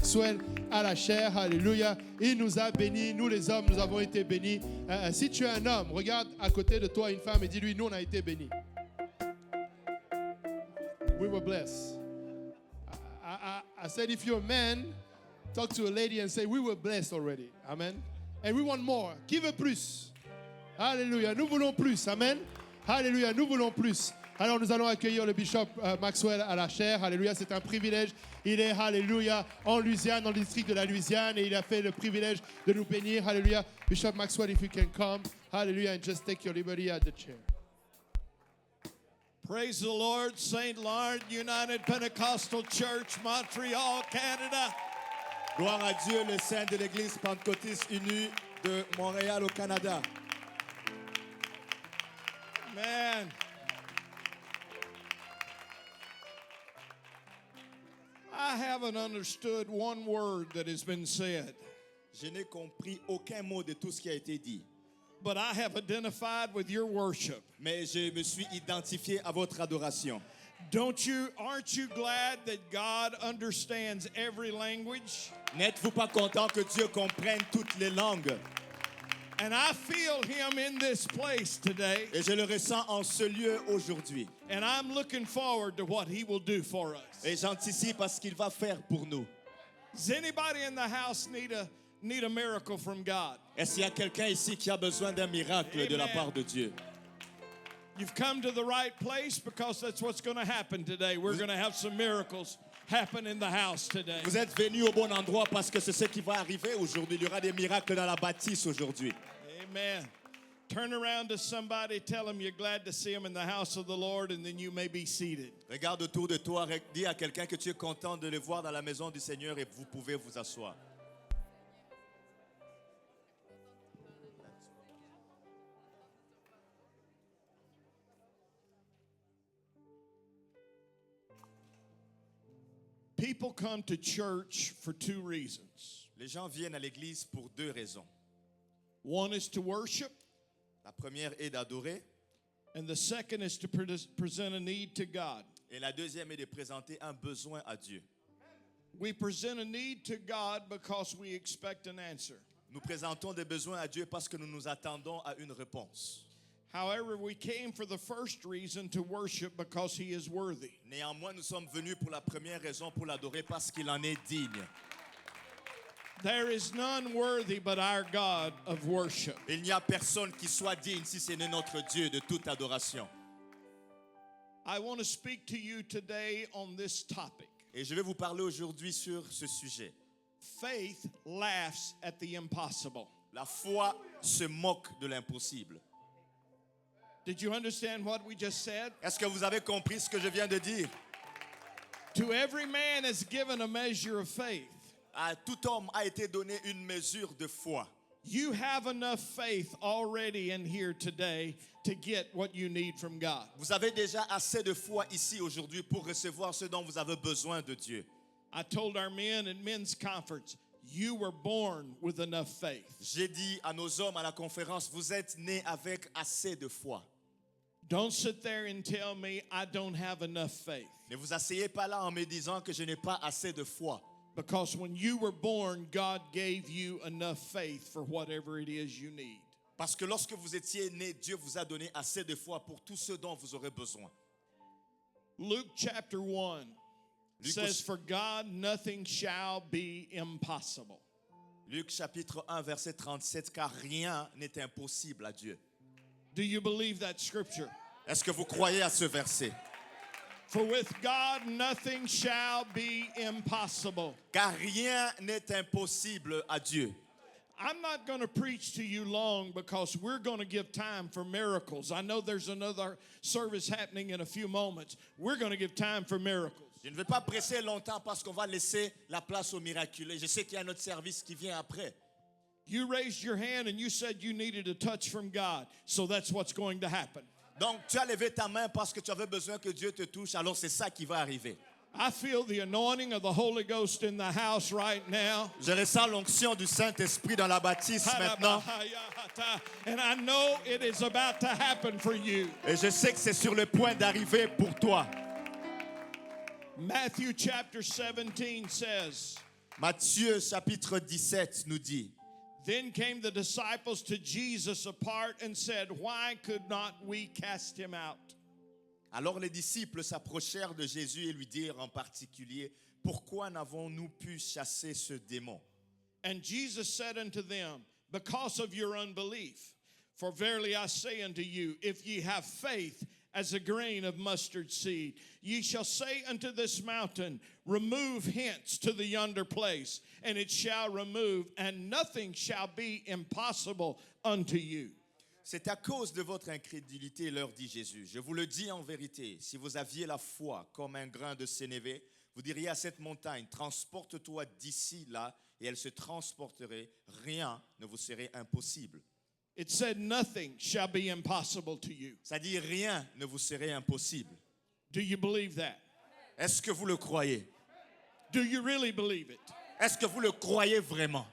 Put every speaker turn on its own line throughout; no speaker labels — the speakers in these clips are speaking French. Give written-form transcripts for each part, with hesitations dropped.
Maxwell à la chair. Alléluia. Il nous a bénis. Nous les hommes, nous avons été bénis. Si tu es un homme, regarde à côté de toi une femme et dis-lui, nous on a été bénis. We were blessed. I said, if you're a man, talk to a lady and say, we were blessed already. Amen. And we want more. Qui veut plus? Alléluia. Nous voulons plus. Amen. Alléluia. Nous voulons plus. Alors nous allons accueillir le bishop Maxwell à la chair. Alléluia. C'est un privilège. Il est, alléluia, en Louisiane, dans le district de la Louisiane. Et il a fait le privilège de nous bénir. Alléluia. Bishop Maxwell, if you can come. Hallelujah. And just take your liberty at the chair.
Praise the Lord, St. Lard United Pentecostal Church, Montreal, Canada.
Gloire à Dieu, le Saint de l'Église pentecôtiste unie de Montréal au Canada.
Man. I haven't understood one word that has been said.
Je n'ai compris aucun mot de tout ce qui a été dit.
But I have identified with your worship.
Mais je me suis identifié à votre adoration.
Aren't you glad that God understands every language?
N'êtes-vous pas content que Dieu comprenne toutes les langues?
And I feel him in this place today.
Et je le ressens en ce lieu aujourd'hui.
And I'm looking forward to what he will do for us.
Et j'anticipe à ce qu'il va faire pour nous.
Does anybody in the house need a miracle from God?
Est-ce qu'il y a quelqu'un ici qui a besoin d'un miracle de la part de Dieu?
You've come to the right place because that's what's going to happen today. We're going to have some miracles happen in the house today.
Vous êtes venus au bon endroit parce que c'est ce qui va arriver aujourd'hui. Il y aura des miracles dans la bâtisse aujourd'hui.
Amen. Turn around to somebody, tell them you're glad to see them in the house of the Lord, and then you may be seated.
Regarde autour de toi, dis à quelqu'un que tu es content de le voir dans la maison du Seigneur et vous pouvez vous asseoir.
People come to church for two reasons.
Les gens viennent à l'église pour deux raisons.
One is to worship,
La première est d'adorer
and the second is to present a need to God.
et la deuxième est de présenter un besoin à Dieu.
We present a need to God because we expect an answer.
Nous présentons des besoins à Dieu parce que nous nous attendons à une réponse.
However, we came for the first reason to worship because he is worthy.
Néanmoins, nous sommes venus pour la première raison, pour l'adorer parce qu'il en est digne.
There is none worthy but our God of worship.
Il n'y a personne qui soit digne si ce n'est notre Dieu de toute adoration.
I want to speak to you today on this topic.
Et je vais vous parler aujourd'hui sur ce sujet.
Faith laughs at the impossible.
La foi se moque de l'impossible.
Did you understand what we just said?
Est-ce que vous avez compris ce que je viens de dire?
To every man is given a measure of faith.
À tout homme a été donné une mesure de foi.
You have enough faith already in here today to get what you need from God.
Vous avez déjà assez de foi ici aujourd'hui pour recevoir ce dont vous avez besoin de Dieu.
I told our men in men's conference, you were born with enough faith.
J'ai dit à nos hommes à la conférence, vous êtes nés avec assez de foi.
Don't sit there and tell me I don't have enough faith.
Ne vous asseyez pas là en me disant que je n'ai pas assez de foi.
Because when you were born, God gave you enough faith for whatever it is you need.
Parce que lorsque vous étiez nés, Dieu vous a donné assez de foi pour tout ce dont vous aurez besoin.
Luke chapter 1 says, for God nothing shall be impossible.
Luc chapitre 1 verset 37, car rien n'est impossible à Dieu.
Do you believe that scripture?
Est-ce que vous croyez à ce verset?
For with God nothing shall be impossible.
Car rien n'est impossible à Dieu.
I'm not going to preach to you long because we're going to give time for miracles. I know there's another service happening in a few moments. We're going to give time for miracles.
Je ne vais pas presser longtemps parce qu'on va laisser la place au miraculeux. Je sais qu'il y a un autre service qui vient après.
You raised your hand and you said you needed a touch from God. So that's what's going to happen.
Donc tu as levé ta main parce que tu avais besoin que Dieu te touche, alors c'est ça qui va arriver.
I feel the anointing of the Holy Ghost in the house right now.
Je ressens l'onction du Saint-Esprit dans la bâtisse maintenant.
And I know it is about to happen for you.
Et je sais que c'est sur le point d'arriver pour toi.
Matthew chapter 17 says,
Matthieu chapitre 17 nous dit,
Then came the disciples to Jesus apart and said, Why could not we cast him out?
alors les disciples s'approchèrent de Jésus et lui dirent en particulier, pourquoi n'avons-nous pu chasser ce démon?
And Jesus said unto them, Because of your unbelief. For verily I say unto you, if ye have faith as a grain of mustard seed, ye shall say unto this mountain, Remove hence to the yonder place, and it shall remove, and nothing shall be impossible unto you.
C'est à cause de votre incrédulité, leur dit Jésus. Je vous le dis en vérité, si vous aviez la foi comme un grain de sénévé, vous diriez à cette montagne, transporte-toi d'ici là, et elle se transporterait. Rien ne vous serait impossible.
It said, Nothing shall be impossible to you.
Ça dit rien ne vous serait impossible.
Do you believe that?
Est-ce que vous le croyez?
Do you really believe it?
Est-ce que vous le croyez vraiment?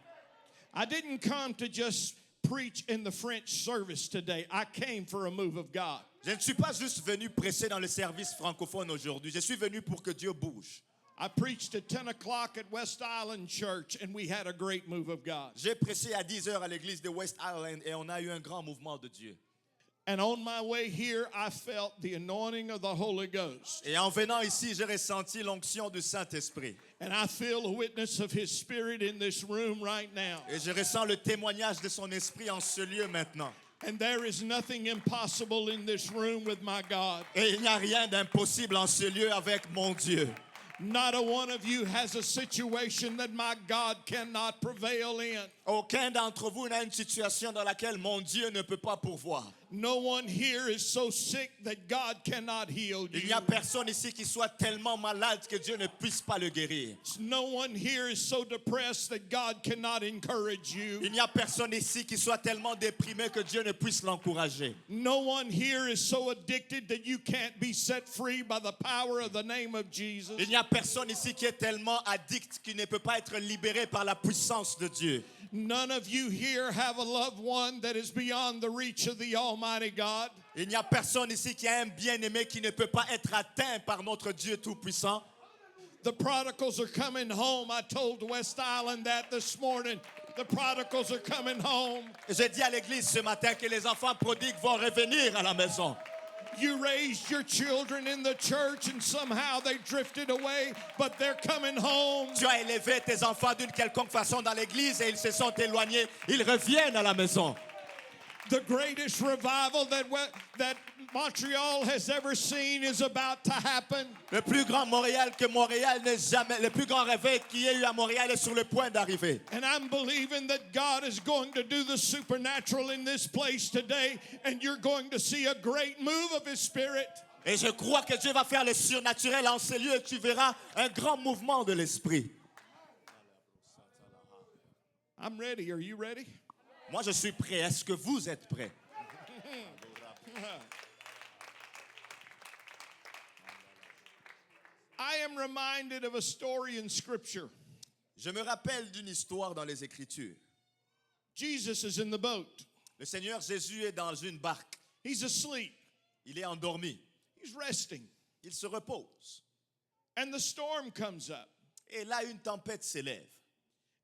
I didn't come to just preach in the French service today. I came for a move of God.
Je ne suis pas juste venu prêcher dans le service francophone aujourd'hui. Je suis venu pour que Dieu bouge.
I preached at 10 o'clock at West Island Church, and we had a great move of God.
J'ai prêché à 10 heures à l'église de West Island et on a eu un grand mouvement de Dieu.
And on my way here, I felt the anointing of the Holy Ghost.
Et en venant ici, j'ai ressenti l'onction du Saint-Esprit.
And I feel a witness of His Spirit in this room right now.
Et je ressens le témoignage de son esprit en ce lieu maintenant.
And there is nothing impossible in this room with my God.
Et il n'y a rien d'impossible en ce lieu avec mon Dieu.
Not a one of you has a situation that my God cannot prevail in.
Aucun d'entre vous n'a une situation dans laquelle mon Dieu ne peut pas pourvoir.
No one here is so sick that God cannot heal
Il n'y
you.
a personne ici qui soit tellement malade que Dieu ne puisse pas le guérir.
No one here is so depressed that God cannot encourage you.
Il n'y a personne ici qui soit tellement déprimé que Dieu ne puisse l'encourager.
No one here is so addicted that you can't be set free by the power of the name of Jesus.
Il n'y a personne ici qui est tellement addict qu'il ne peut pas être libéré par la puissance de Dieu.
None of you here have a loved one that is beyond the reach of the Almighty God.
Il n'y a personne ici qui a un bien-aimé qui ne peut pas être atteint par notre Dieu Tout-Puissant.
The prodigals are coming home. I told West Island that this morning. The prodigals are coming home.
J'ai dit à l'église ce matin que les enfants prodigues vont revenir à la maison.
You raised your children in the church and somehow they drifted away, but they're coming home.
Tu as élevé tes enfants d'une quelconque façon dans l'église et ils se sont éloignés. Ils reviennent à la maison.
The greatest revival that Montreal has ever seen is about to happen.
Le plus grand Montréal que Montréal n'ait jamais, le plus grand réveil qu'il y ait eu à Montréal est sur le point d'arriver.
And I'm believing that God is going to do the supernatural in this place today, and you're going to see a great move of His Spirit.
Et je crois que Dieu va faire le surnaturel en ces lieux et tu verras un grand mouvement de l'esprit.
I'm ready. Are you ready?
Moi, je suis prêt. Est-ce que vous êtes prêts?
I am reminded of a story in Scripture.
Je me rappelle d'une histoire dans les Écritures.
Jesus is in the boat.
Le Seigneur Jésus est dans une barque.
He's asleep.
Il est endormi.
He's resting.
Il se repose.
And the storm comes up.
Et là, une tempête s'élève.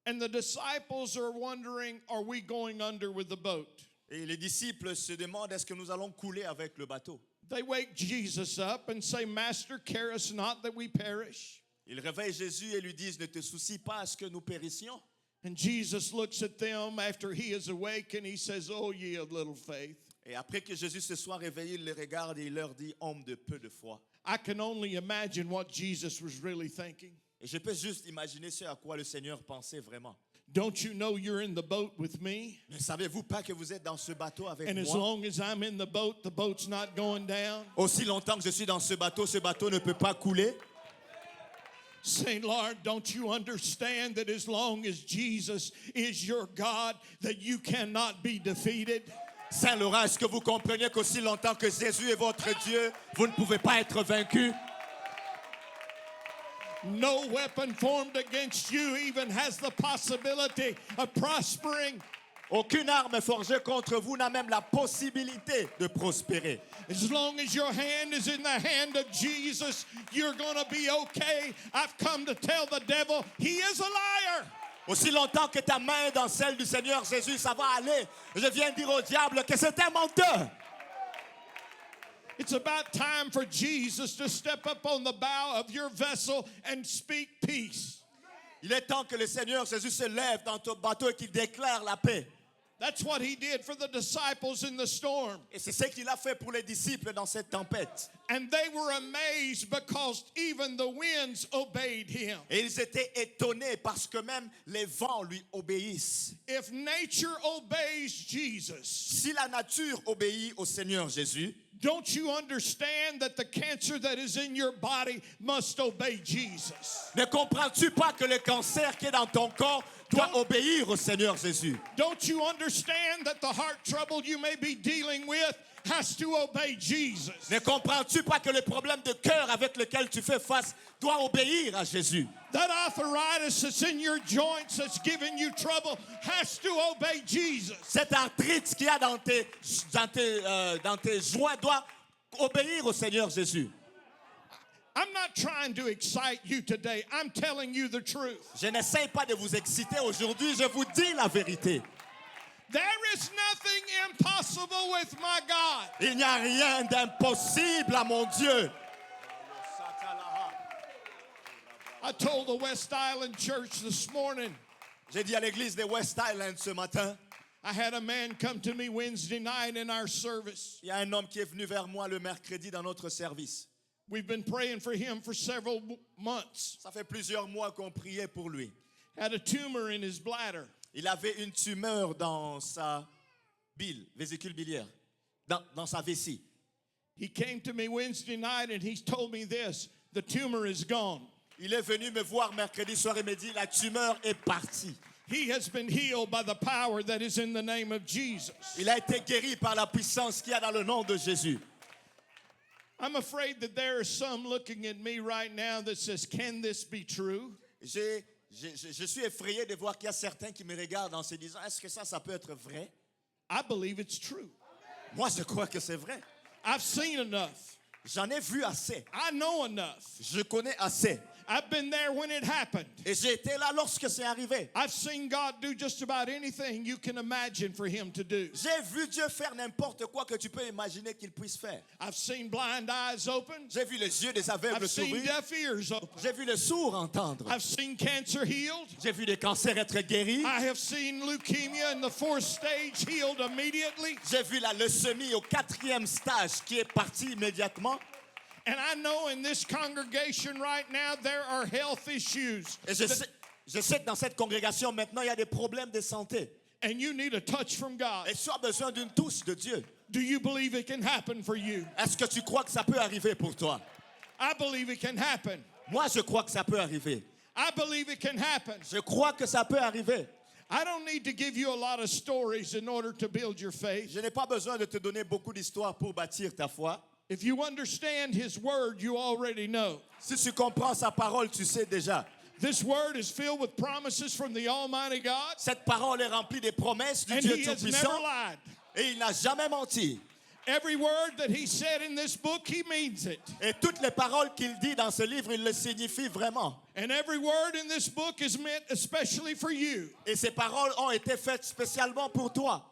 And the disciples are wondering, are we going under with the boat?
Et les disciples se demandent, est-ce que nous allons couler avec le bateau?
They wake Jesus up and say, Master, care us not that we perish.
Ils réveillent Jésus et lui disent, ne te soucie pas à ce que nous périssions.
And Jesus looks at them after he is awake and he says, Oh, ye of little faith.
Et après que Jésus se soit réveillé, il les regarde et il leur dit, homme de peu de foi.
I can only imagine what Jesus was really thinking.
Et je peux juste imaginer ce à quoi le Seigneur pensait vraiment.
Don't you know you're in the boat with me?
Ne savez-vous pas que vous êtes dans ce bateau avec
And as
moi?
long as I'm in the boat's not going down.
Aussi longtemps que je suis dans ce bateau ne peut pas couler.
Saint Lord, don't you understand that as long as Jesus is your God, that you cannot be defeated?
Saint Laurent, est-ce que vous comprenez qu'aussi longtemps que Jésus est votre Dieu, vous ne pouvez pas être vaincu?
No weapon formed against you even has the possibility of prospering.
Aucune arme forgée contre vous n'a même la possibilité de prospérer.
As long as your hand is in the hand of Jesus, you're going to be okay. I've come to tell the devil he is a liar.
Aussi longtemps que ta main est dans celle du Seigneur Jésus, ça va aller. Je viens dire au diable que c'est un menteur.
It's about time for Jesus to step up on the bow of your vessel and speak peace.
Il est temps que le Seigneur Jésus se lève dans ton bateau et qu'il déclare la paix.
That's what he did for the disciples in the storm.
Et c'est ce qu'il a fait pour les disciples dans cette tempête.
And they were amazed because even the winds obeyed him.
Et ils étaient étonnés parce que même les vents lui obéissent.
If nature obeys Jesus,
Si la nature obéit au Seigneur Jésus,
don't you understand that the cancer that is in your body must obey Jesus?
ne comprends-tu pas que le cancer qui est dans ton corps doit obéir au Seigneur Jésus?
Don't you understand that the heart trouble you may be dealing with has to obey Jesus?
Ne comprends-tu pas que le problème de cœur avec lequel tu fais face doit obéir à Jésus?
That arthritis that's in your joints that's giving you trouble has to obey Jesus.
Cette arthrite qu'il y a dans tes joints doit obéir au Seigneur Jésus.
I'm not trying to excite you today. I'm telling you the truth.
Je n'essaye pas de vous exciter aujourd'hui, je vous dis la vérité.
There is nothing impossible with my God.
Il n'y a rien d'impossible à mon Dieu.
I told the West Island Church this morning,
J'ai dit à l'église de West Island ce matin,
I had a man come to me Wednesday night in our service.
il y a un homme qui est venu vers moi le mercredi dans notre service.
We've been praying for him for several months.
Ça fait plusieurs mois qu'on priait pour lui.
Had a tumor in his bladder.
Il avait une tumeur dans sa bile, vésicule biliaire, dans sa vessie.
He came to me Wednesday night and he told me this, the tumor is gone.
Il est venu me voir mercredi soir et me dit, la tumeur est partie.
He has been healed by the power that is in the name of Jesus.
Il a été guéri par la puissance qu'il y a dans le nom de Jésus.
I'm afraid that there are some looking at me right now that says, can this be true?
Je suis effrayé de voir qu'il y a certains qui me regardent en se disant, est-ce que ça peut être vrai?
I believe it's true.
Moi, je crois que c'est vrai.
I've seen enough.
J'en ai vu assez.
I know enough.
Je connais assez.
I've been there when it happened.
Et j'ai été là lorsque c'est arrivé.
I've seen God do just about anything you can imagine for him to do.
J'ai vu Dieu faire n'importe quoi que tu peux imaginer qu'il puisse faire.
I've seen blind eyes open.
J'ai vu les yeux des aveugles
I've seen
s'ouvrir.
deaf ears open.
J'ai vu les sourds entendre.
I've seen cancer healed.
J'ai vu des cancers être guéris.
I have seen leukemia in the 4th stage healed immediately.
J'ai vu la leucémie au 4e stage qui est partie immédiatement.
And I know in this congregation right now there are health issues.
Et je sais que dans cette congrégation maintenant, il y a des problèmes de santé.
And you need a touch from God.
Et tu as besoin d'une touche de Dieu.
Do you believe it can happen for you?
Est-ce que tu crois que ça peut arriver pour toi?
I believe it can happen.
Moi, je crois que ça peut arriver.
I believe it can happen.
Je crois que ça peut arriver.
I don't need to give you a lot of stories in order to build your faith.
Je n'ai pas besoin de te donner beaucoup d'histoires pour bâtir ta foi.
If you understand His Word, you already know.
Si tu comprends sa parole, tu sais déjà.
This Word is filled with promises from the Almighty God,
Cette parole est remplie des promesses du
and
Dieu
He has never
Tout-Puissant
lied.
et il n'a jamais menti.
Every word that He said in this book, He means it.
Et toutes les paroles qu'il dit dans ce livre, il les signifie vraiment.
And every word in this book is meant especially for you.
Et ces paroles ont été faites spécialement pour toi.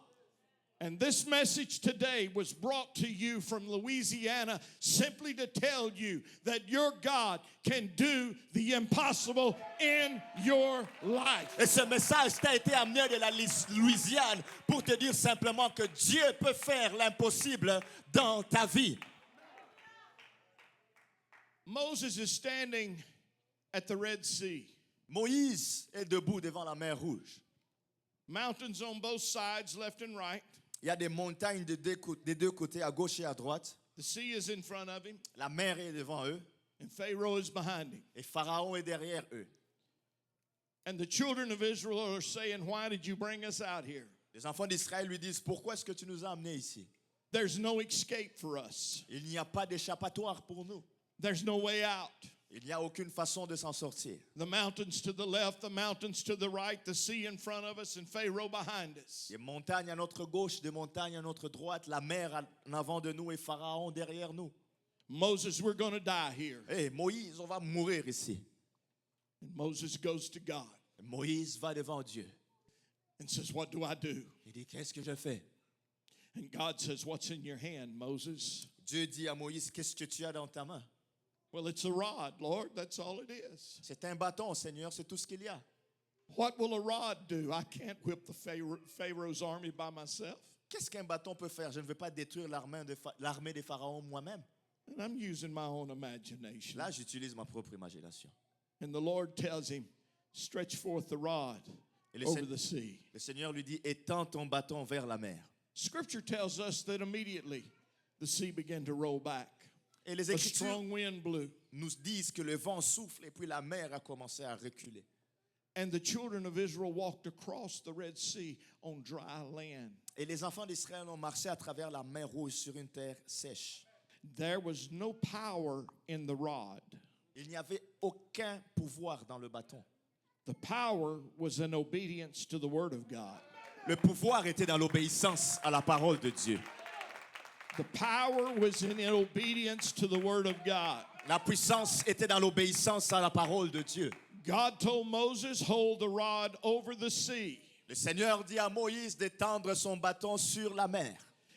And this message today was brought to you from Louisiana simply to tell you that your God can do the impossible in your life.
Et ce message t'a été amené de la Louisiane pour te dire simplement que Dieu peut faire l'impossible dans ta vie.
Moses is standing at the Red Sea.
Moïse est debout devant la mer Rouge.
Mountains on both sides, left and right.
Il y a des montagnes des deux côtés, à gauche et à droite.
The sea is in front of him,
La mer est devant eux
and Pharaoh is behind him.
et Pharaon est derrière eux.
And the children of Israel are saying, "Why did you bring us out here?
Les enfants d'Israël lui disent, pourquoi est-ce que tu nous as amenés ici?
There's no escape for us.
Il n'y a pas d'échappatoire pour nous.
There's no way out."
Il Il n'y a aucune façon de s'en sortir.
The mountains to the left, the mountains to the right, the sea in front of us, and Pharaoh behind us.
Des montagnes à notre gauche, des montagnes à notre droite, la mer en avant de nous et Pharaon derrière nous.
Moses, we're going to die here.
Hé, Moïse, on va mourir ici.
And Moses goes to God
Moïse va devant Dieu.
and says, what do I do?
Il dit, qu'est-ce que je fais?
And God says, what's in your hand, Moses?
Dieu dit à Moïse, qu'est-ce que tu as dans ta main?
Well, it's a rod, Lord. That's all it is.
C'est un bâton, Seigneur, c'est tout ce qu'il y a.
What will a rod do? I can't whip the Pharaoh's army by myself.
Qu'est-ce qu'un bâton peut faire? Je ne veux pas détruire l'armée des pharaons moi-même.
And I'm using my own imagination.
Là, j'utilise ma propre imagination.
And the Lord tells him, stretch forth the rod
Et le,
over
Seigneur,
the sea.
le Seigneur lui dit, étends ton bâton vers la mer.
Scripture tells us that immediately the sea began to roll back.
Et les
A
Écritures
strong wind blew.
nous disent que le vent souffle et puis la mer a commencé à reculer.
And the children of Israel walked across the Red Sea on dry land.
Et les enfants d'Israël ont marché à travers la mer Rouge sur une terre sèche.
There was no power in the rod.
Il n'y avait aucun pouvoir dans le bâton.
The power was in obedience to the word of God.
Le pouvoir était dans l'obéissance à la parole de Dieu.
The power was in obedience to the word of God.
La puissance était dans l'obéissance à la parole de Dieu.
God told Moses, hold the rod over the sea.
Le Seigneur dit à Moïse d'étendre son bâton sur la mer.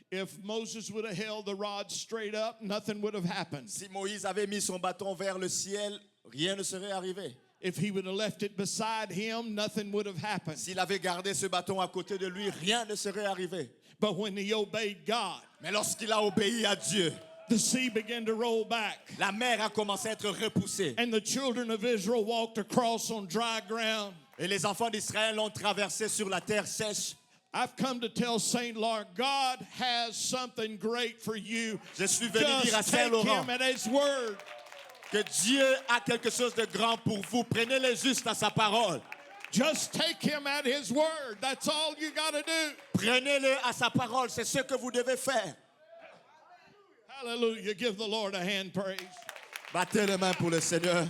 If Moses would have held the rod straight up, nothing would have happened.
Si Moïse avait mis son bâton vers le ciel, rien ne serait arrivé.
If he would have left it beside him, nothing would have happened.
S'il avait gardé ce bâton à côté de lui, rien ne serait arrivé.
But when he obeyed God,
Mais lorsqu'il a obéi à Dieu,
the sea began to roll back.
la mer a commencé à être repoussée.
And the children of Israel walked across on dry ground.
Et les enfants d'Israël ont traversé sur la terre sèche.
I've come to tell St. Laurent, God has something great for you.
Je suis venu dire à
Just take
Saint-Laurent
him at his word.
que Dieu a quelque chose de grand pour vous. Prenez-le juste à sa parole.
Just take him at his word. That's all you got to do.
Prenez-le à sa parole. C'est ce que vous devez faire.
Hallelujah. Give the Lord a hand praise.
Battez les mains pour le Seigneur.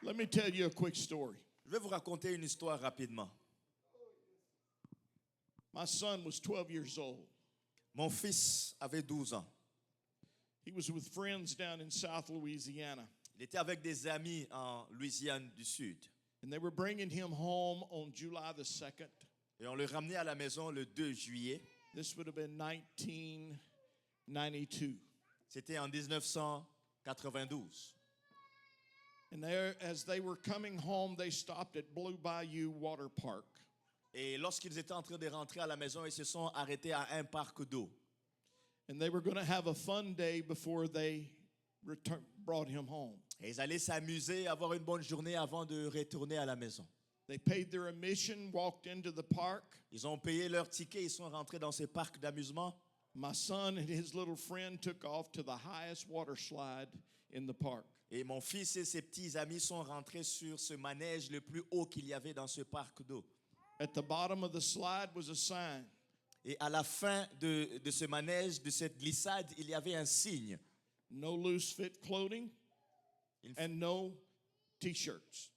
Let me tell you a quick story.
Je vais vous raconter une histoire rapidement.
My son was 12 years old.
Mon fils avait 12 ans.
He was with friends down in South Louisiana,
Il était avec des amis en Louisiane du Sud.
and they were bringing him home on July the 2nd.
Et on le ramenait à la maison le 2 juillet.
This would have been 1992.
C'était en 1992.
And there, as they were coming home, they stopped at Blue Bayou Water Park.
Et lorsqu'ils étaient en train de rentrer à la maison, ils se sont arrêtés à un parc d'eau.
And they were going to have a fun day before they brought him home.
Et ils allaient s'amuser, avoir une bonne journée avant de retourner à la maison.
They paid their admission, walked into the park.
Ils ont payé leur ticket, ils sont rentrés dans ce parc d'amusement.
My son and his little friend took off to the highest water slide in the park.
Et mon fils et ses petits amis sont rentrés sur ce manège le plus haut qu'il y avait dans ce parc d'eau.
At the bottom of the slide was a sign.
Et à la fin de ce manège, de cette glissade, il y avait un signe.
No loose fit clothing and no t-shirts.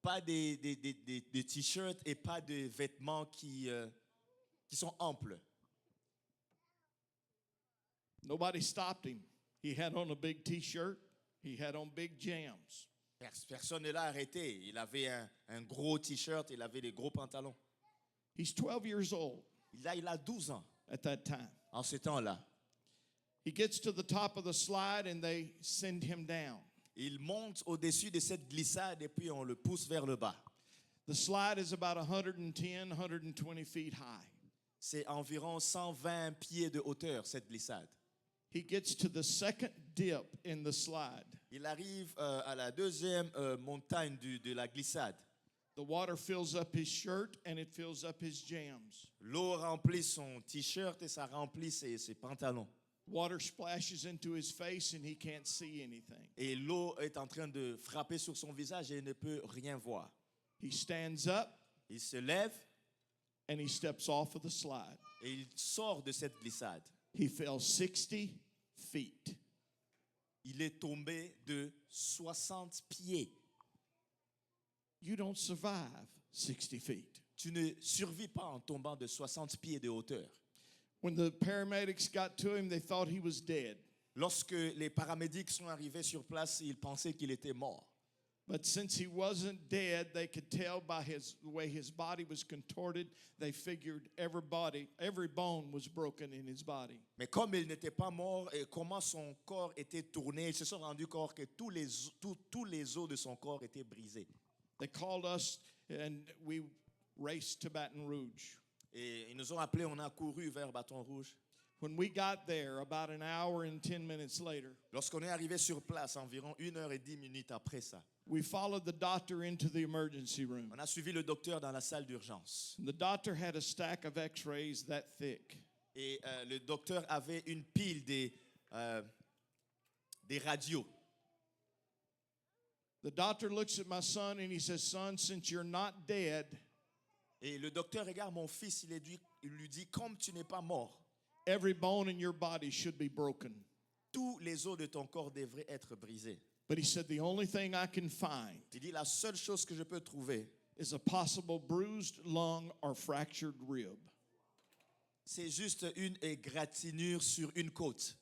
Pas des t-shirts et pas de vêtements qui sont amples.
Nobody stopped him. He had on a big t-shirt. He had on big jams.
Personne ne l'a arrêté. Il avait un gros t-shirt, il avait des gros pantalons.
He's 12 years old
Il a 12 ans
at that time.
en ce temps-là.
He gets to the top of the slide and they send him down.
Il monte au-dessus de cette glissade et puis on le pousse vers le bas.
The slide is about 110, 120 feet high.
C'est environ 120 pieds de hauteur, cette glissade.
He gets to the second dip in the slide.
Il arrive à la deuxième montagne de la glissade.
The water fills up his shirt and it fills up his jams.
L'eau remplit son t-shirt et ça remplit ses pantalons.
Water splashes into his face and he can't see anything.
Et l'eau est en train de frapper sur son visage et il ne peut rien voir.
He stands up
Il se lève
and he steps off of the slide.
Et il sort de cette glissade.
He fell 60 feet.
Il est tombé de 60 pieds.
You don't survive 60 feet.
Tu ne survis pas en tombant de 60 pieds de hauteur.
When the paramedics got to him, they thought he was dead.
Lorsque les paramédics sont arrivés sur place, ils pensaient qu'il était mort.
But since he wasn't dead, they could tell by the way his body was contorted. They figured every bone was broken in his body.
Mais comme il n'était pas mort et comment son corps était tourné, ils se sont rendus compte que tous les os de son corps étaient brisés.
They called us and we raced to Baton Rouge.
Et ils nous ont appelés, on a couru vers Bâton Rouge.
When we got there, about an hour and 10 minutes later,
Lorsqu'on est arrivé sur place, environ 1h10 après ça,
we followed the doctor into the emergency room.
on a suivi le docteur dans la salle d'urgence.
The doctor had a stack of x-rays that thick.
Et le docteur avait une pile des radios.
The doctor looks at my son and he says, "Son, since you're not dead,
Et le docteur regarde mon fils, il lui dit, comme tu n'es pas mort,
every bone in your body should be broken."
tous les os de ton corps devraient être brisés.
But he said, "The only thing I can find
Il dit, la seule chose que je peux trouver,
is a possible bruised lung or fractured rib."
c'est juste une égratignure sur une côte.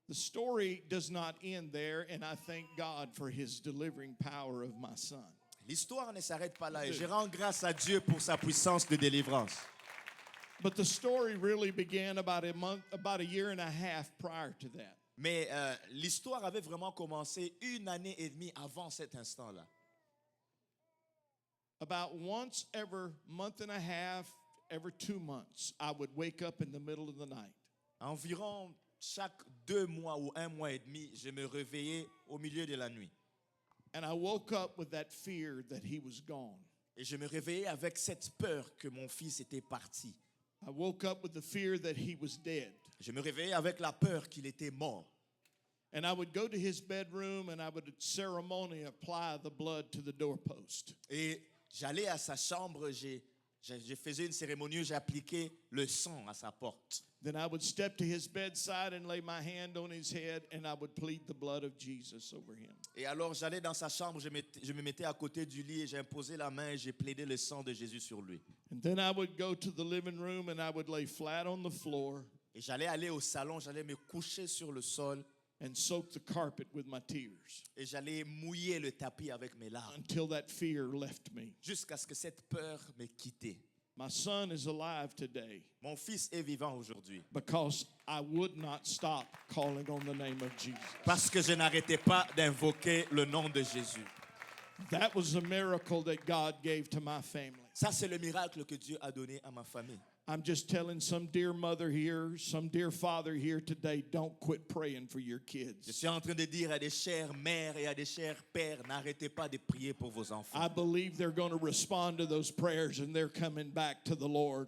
The story does not end there, and I thank God for his delivering power of my son.
L'histoire ne s'arrête pas là et je rends grâce à Dieu pour sa puissance de délivrance.
But the story really began about a year and a half prior to that.
Mais l'histoire avait vraiment commencé 1 année et demie avant cet instant-là.
About once every month and a half, every 2 months, I would wake up in the middle of the night.
Environ chaque 2 mois ou 1 mois et demi, je me réveillais au milieu de la nuit.
And I woke up with that fear that he was gone.
Et je me réveillais avec cette peur que mon fils était parti.
I woke up with the fear that he was dead.
Je me réveillais avec la peur qu'il était mort.
And I would go to his bedroom and I would ceremonially apply the blood to the doorpost.
Et j'allais à sa chambre, je faisais une cérémonie où j'appliquais le sang à sa porte.
Then I would step to his bedside and lay my hand on his head and I would plead the blood of Jesus over him.
Et alors j'allais dans sa chambre, je me mettais à côté du lit et j'imposais la main et j'ai plaidé le sang de Jésus sur lui.
And then I would go to the living room and I would lay flat on the floor
Et j'allais aller au salon, j'allais me coucher sur le sol
and soak the carpet with my tears
et j'allais mouiller le tapis avec mes larmes
until that fear left me.
jusqu'à ce que cette peur me quitte.
My son is alive today
Mon fils est vivant aujourd'hui
because I would not stop calling on the name of Jesus.
parce que je n'arrêtais pas d'invoquer le nom de Jésus.
That was a miracle that God gave to my family.
Ça, c'est le miracle que Dieu a donné à ma famille.
I'm just telling some dear mother here, some dear father here today, don't quit praying for your
Je
kids.
suis en train de dire à des chères mères et à des chers pères, n'arrêtez pas de prier pour vos enfants.
I believe they're going to respond to those prayers and they're coming back to the Lord.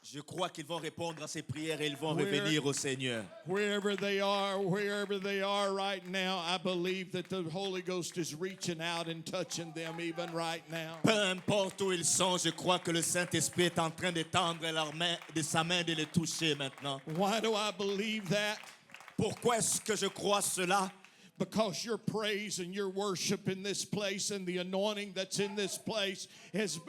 Je crois qu'ils vont répondre à ces prières et ils vont
Where-
revenir au Seigneur.
Wherever they are right now, I believe that the Holy Ghost is reaching out and touching them even right now.
Peu importe où ils sont, je crois que le Saint-Esprit est en train d'étendre de sa main, de les toucher maintenant.
Why do I believe that?
Pourquoi est-ce que je crois cela?
Because your praise and your worship in this place and the anointing that's in this place has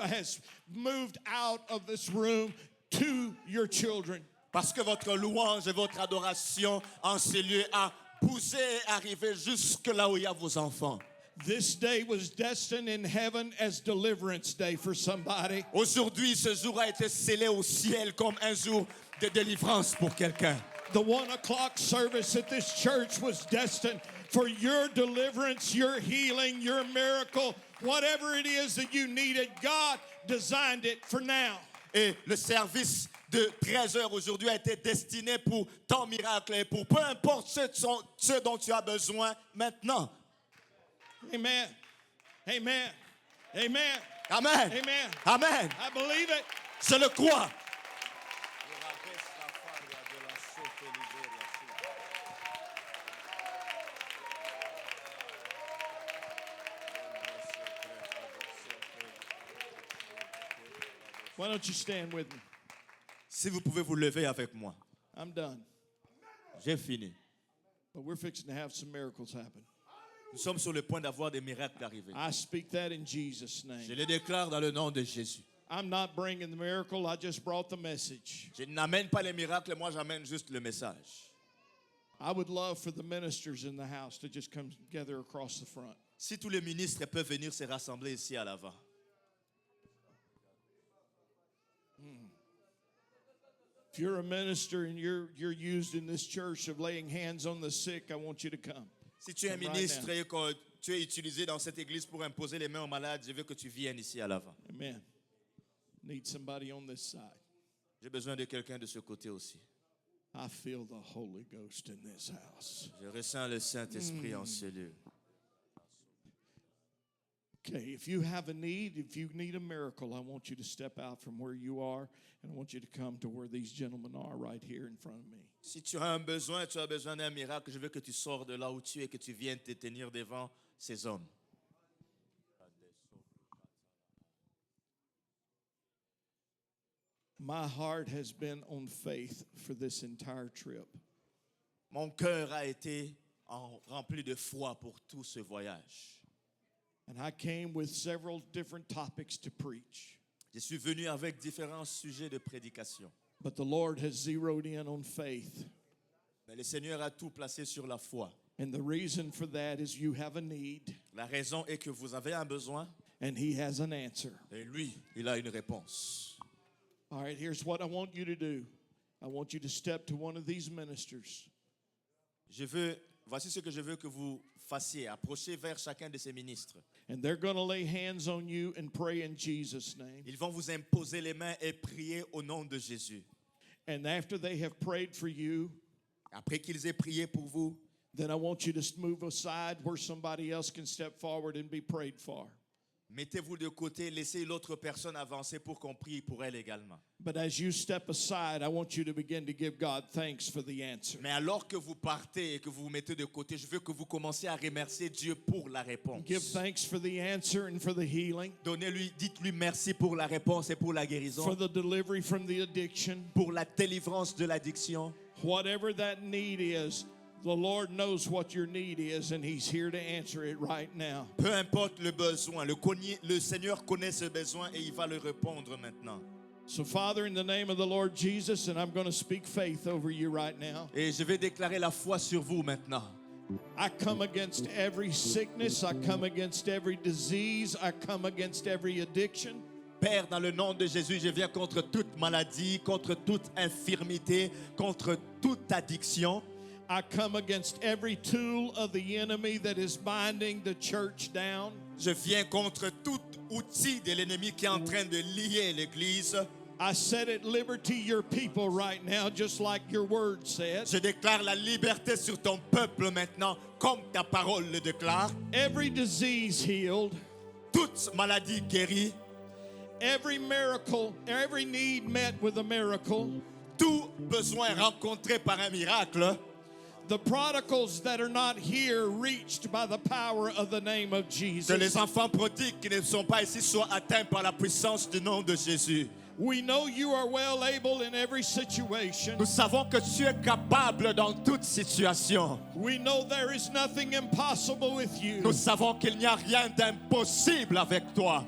moved out of this room to your children.
Parce que votre louange et votre adoration en ces lieux a poussé et arrivé jusque là où il y a vos enfants.
This day was destined in heaven as deliverance day for somebody.
Aujourd'hui, ce jour a été scellé au ciel comme un jour de délivrance pour quelqu'un.
The 1 o'clock service at this church was destined for your deliverance, your healing, your miracle, whatever it is that you needed. God designed it for now.
Et le service de 13 heures aujourd'hui a été destiné pour ton miracle et pour peu importe ce dont tu as besoin maintenant.
Amen. Amen. Amen.
Amen.
Amen.
Amen.
I believe it.
Je le crois.
Why don't you stand with me?
Si vous pouvez vous lever avec moi.
I'm done.
J'ai fini.
But we're fixing to have some miracles happen.
Nous sommes sur le point d'avoir des miracles arriver.
I speak that in Jesus'
Je
name.
le déclare dans le nom de Jésus.
I'm not bringing the miracle, I just brought the message.
Je n'amène pas les miracles, moi j'amène juste le message.
I would love for the ministers in the house to just come together across the front.
Si tous les ministres peuvent venir se rassembler ici à l'avant.
If you're a minister and you're used in this church of laying hands on the sick, I want you to come.
Si tu es un
Come right
ministre
now.
et que tu es utilisé dans cette église pour imposer les mains aux malades, je veux que tu viennes ici à l'avant.
Amen. Need somebody on this side.
J'ai besoin de quelqu'un de ce côté aussi.
I feel the Holy Ghost in this house.
Je ressens le Saint-Esprit en ce lieu.
Okay, if you have a need, if you need a miracle, I want you to step out from where you are and I want you to come to where these gentlemen are right here in front of me.
Si tu as un besoin, tu as besoin d'un miracle, je veux que tu sors de là où tu es et que tu viennes te tenir devant ces hommes.
My heart has been on faith for this entire trip.
Mon cœur a été rempli de foi pour tout ce voyage.
And I came with several different topics to preach.
Je suis venu avec différents sujets de prédication.
But the Lord has zeroed in on faith.
Mais le Seigneur a tout placé sur la foi.
And the reason for that is you have a need
La raison est que vous avez un besoin
and He has an answer.
et lui, il a une réponse.
All right, here's what I want you to do. I want you to step to one of these ministers.
Voici ce que je veux que vous fassiez. Approchez vers chacun de ces ministres.
And they're going to lay hands on you and pray in Jesus' name.
Ils vont vous imposer les mains et prier au nom de Jésus.
And after they have prayed for you,
Après qu'ils aient prié pour vous,
then I want you to move aside where somebody else can step forward and be prayed for.
mettez-vous de côté, laissez l'autre personne avancer pour qu'on prie pour elle également.
But as you step aside, I want you to begin to give God thanks for the answer.
Mais alors que vous partez et que vous vous mettez de côté, je veux que vous commenciez à remercier Dieu pour la réponse.
Give thanks for the answer and for the healing,
Dites-lui merci pour la réponse et pour la
for
guérison,
the delivery from the addiction.
pour la délivrance de l'addiction.
Whatever that need is, the Lord knows what your need is, and He's here to answer it right now.
Peu importe le besoin, le Seigneur connaît ce besoin et il va le répondre maintenant.
So, Father, in the name of the Lord Jesus, and I'm going to speak faith over you right now.
Et je vais déclarer la foi sur vous maintenant.
I come against every sickness. I come against every disease. I come against every addiction.
Père, dans le nom de Jésus, je viens contre toute maladie, contre toute infirmité, contre toute addiction.
I come against every tool of the enemy that is binding the church down.
Je viens contre tout outil de l'ennemi qui est en train de lier l'Église.
I set at liberty your people right now, just like your word said.
Je déclare la liberté sur ton peuple maintenant, comme ta parole le déclare.
Every disease healed,
Toute maladie guérie,
every miracle, every need met with a miracle.
tout besoin rencontré par un miracle.
The prodigals that are not here reached by the power of the name of
Que
Jesus.
les enfants prodigues qui ne sont pas ici soient atteints par la puissance du nom de Jésus.
We know you are well able in every situation.
Nous savons que tu es capable dans toute situation.
We know there is nothing impossible with you.
Nous savons qu'il n'y a rien d'impossible avec toi.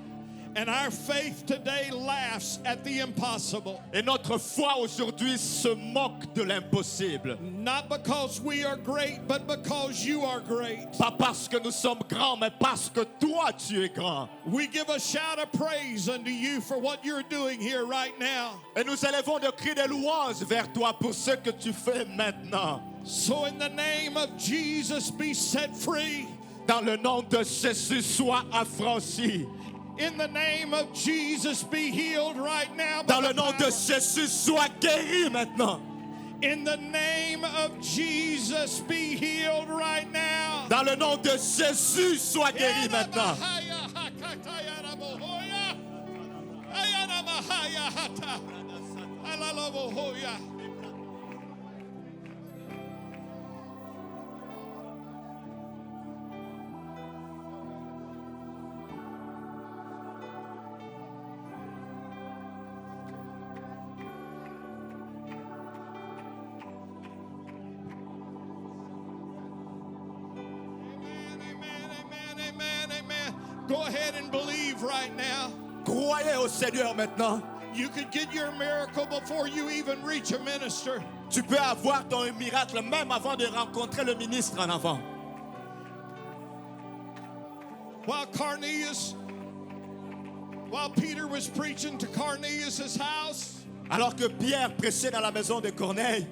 And our faith today laughs at the impossible.
Et notre foi aujourd'hui se moque de l'impossible.
Not because we are great, but because you are great.
Pas parce que nous sommes grands, mais parce que toi tu es grand.
We give a shout of praise unto you for what you're doing here right now.
Et nous élevons de cris de louange vers toi pour ce que tu fais maintenant.
So in the name of Jesus, be set free.
Dans le nom de Jésus, sois affranchi.
In the name of Jesus, be healed right now.
Dans le nom de Jésus, sois guéri maintenant.
In the name of Jesus, be healed right now.
Dans le nom de Jésus, sois guéri maintenant.
Go ahead and believe right now.
Croyez au Seigneur maintenant.
You could get your miracle before you even reach a minister.
Tu peux avoir ton miracle même avant de rencontrer le ministre en avant.
While Peter was preaching to Cornelius' house,
Alors que Pierre prêchait dans la maison de Corneille,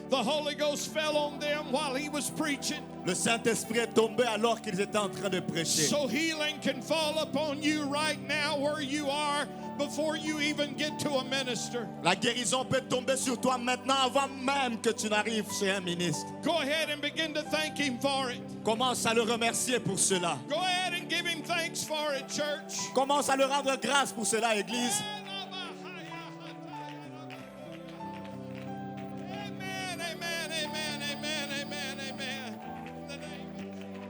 the Holy Ghost fell on them while he was preaching.
le Saint-Esprit est tombé alors qu'ils étaient en train de prêcher.
So healing can fall upon you right now where you are before you even get to a minister.
La guérison peut tomber sur toi maintenant avant même que tu n'arrives chez un ministre.
Go ahead and begin to thank him for it.
Commence à le remercier pour cela.
Go ahead and give him thanks for it, church.
Commence à le rendre grâce pour cela, Église.
Amen, amen, amen, amen, amen, amen. In the name of Jesus.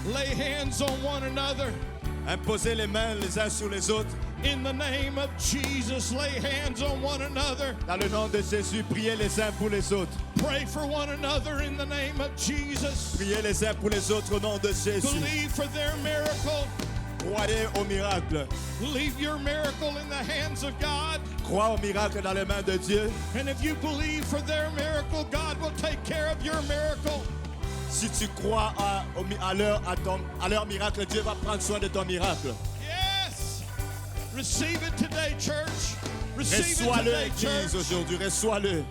Lay hands on one another.
Imposez les mains les uns sur les autres.
In the name of Jesus, lay hands on one another.
Dans le nom de Jésus, priez les uns pour les autres.
Pray for one another in the name of Jesus.
Priez les uns pour les autres au nom de Jésus.
Believe for their miracle.
Croyez au miracle.
Leave your miracle in the hands of God.
Crois au miracle dans les mains de Dieu.
And if you believe for their miracle, God will take care of your miracle.
Si tu crois à leur miracle, Dieu va prendre soin de ton miracle.
Yes! Receive it today, church. Receive it
Reçois-le,
today,
Église,
church.
aujourd'hui. Reçois-le.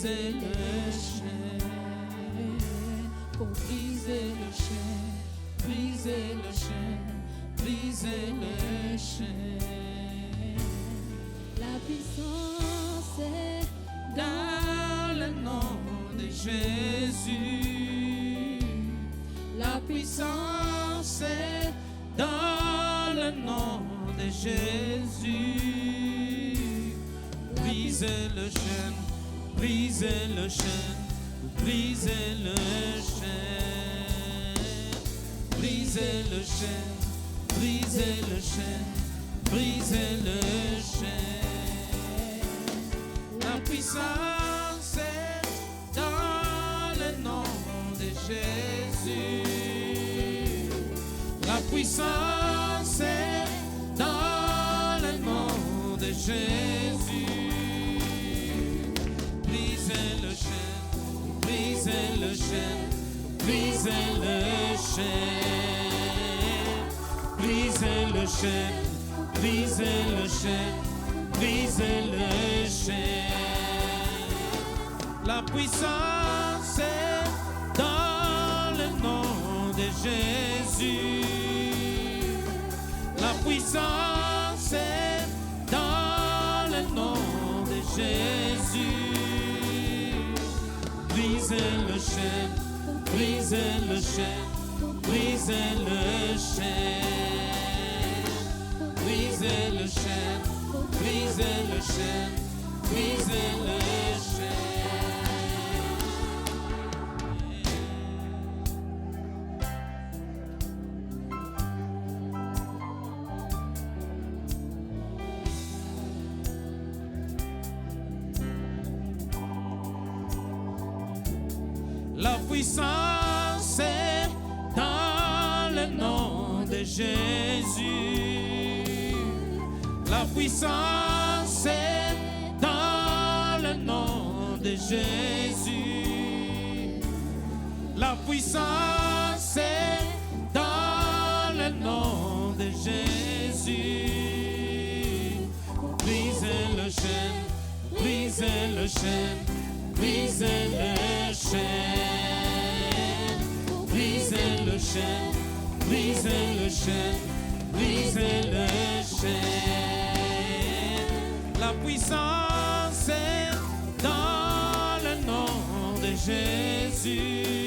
briser le chêne, pour briser le chêne, briser le chêne, briser le chêne. La puissance est dans le nom de Jésus. La puissance est dans le nom de Jésus. Brisez le chêne, brisez le chêne, brisez le chêne, brisez le chêne, brisez le chêne, brisez le chêne. La puissance est dans le nom de Jésus. La puissance est dans le nom de Jésus. Brisez le chêne, brisez le chêne, brisez le chêne, brisez le chêne, brisez le chêne, brisez le chêne. La puissance est dans le nom de Jésus. La puissance est dans le nom de Jésus. Brisez le chêne, brisez le chêne, brisez le chêne, brisez le chêne, brisez le chêne, brisez le chêne. La puissance est dans le nom de Jésus. La puissance est dans le nom de Jésus. La puissance est dans le nom de Jésus. Brisez le chêne, brisez le chêne, brisez le chêne, brisez le chêne, brisez le chêne, brisez le chêne. La puissance est dans le nom de Jésus.